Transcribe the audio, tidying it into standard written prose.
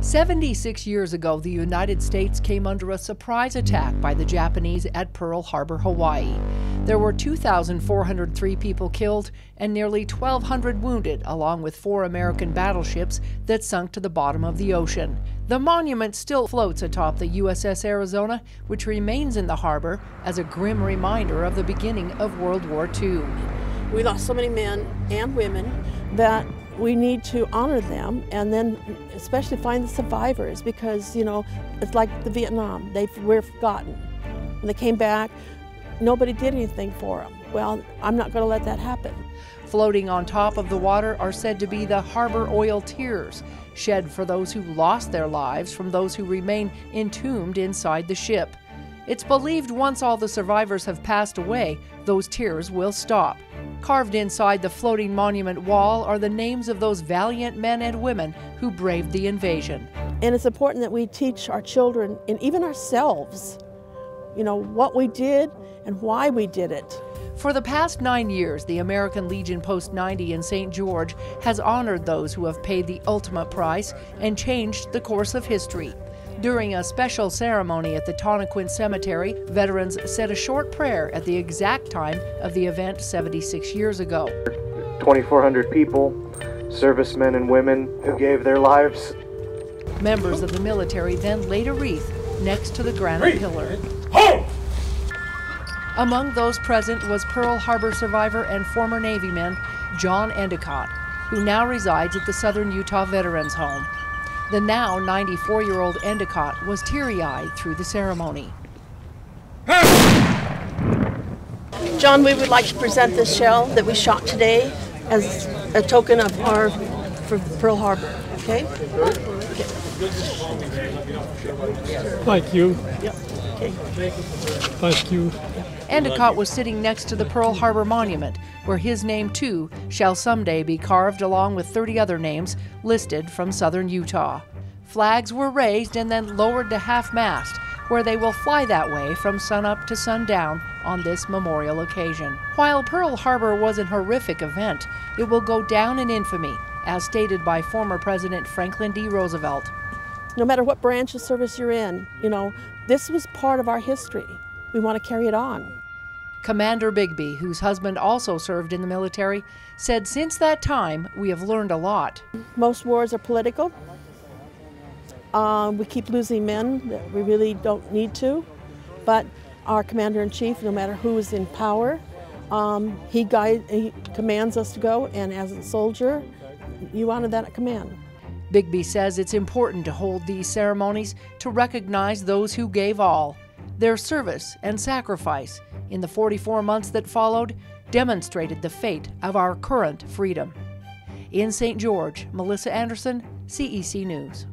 76 years ago, the United States came under a surprise attack by the Japanese at Pearl Harbor, Hawaii. There were 2,403 people killed and nearly 1,200 wounded, along with 4 American battleships that sunk to the bottom of the ocean. The monument still floats atop the USS Arizona, which remains in the harbor as a grim reminder of the beginning of World War II. We lost so many men and women that we need to honor them, and then especially find the survivors, because, you know, it's like the Vietnam. We're forgotten. When they came back, nobody did anything for them. Well, I'm not going to let that happen. Floating on top of the water are said to be the harbor oil tears, shed for those who lost their lives from those who remain entombed inside the ship. It's believed once all the survivors have passed away, those tears will stop. Carved inside the floating monument wall are the names of those valiant men and women who braved the invasion. And it's important that we teach our children, and even ourselves, you know, what we did and why we did it. For the past 9 years, the American Legion Post 90 in St. George has honored those who have paid the ultimate price and changed the course of history. During a special ceremony at the Tonnequin Cemetery, veterans said a short prayer at the exact time of the event 76 years ago. 2,400 people, servicemen and women who gave their lives. Members of the military then laid a wreath next to the granite pillar. Among those present was Pearl Harbor survivor and former Navyman John Endicott, who now resides at the Southern Utah Veterans Home. The now 94-year-old Endicott was teary-eyed through the ceremony. John, we would like to present this shell that we shot today as a token of our for Pearl Harbor. Okay? Thank you. Yep. Okay. Thank you. Endicott was sitting next to the Pearl Harbor Monument, where his name too shall someday be carved along with 30 other names listed from southern Utah. Flags were raised and then lowered to half-mast, where they will fly that way from sunup to sundown on this memorial occasion. While Pearl Harbor was an horrific event, it will go down in infamy, as stated by former President Franklin D. Roosevelt. No matter what branch of service you're in, you know, this was part of our history. We want to carry it on. Commander Bigby, whose husband also served in the military, said since that time we have learned a lot. Most wars are political. We keep losing men that we really don't need to, but our commander-in-chief, no matter who is in power, he commands us to go, and as a soldier, you honor that command. Bigby says it's important to hold these ceremonies to recognize those who gave all. Their service and sacrifice in the 44 months that followed demonstrated the fate of our current freedom. In St. George, Melissa Anderson, CEC News.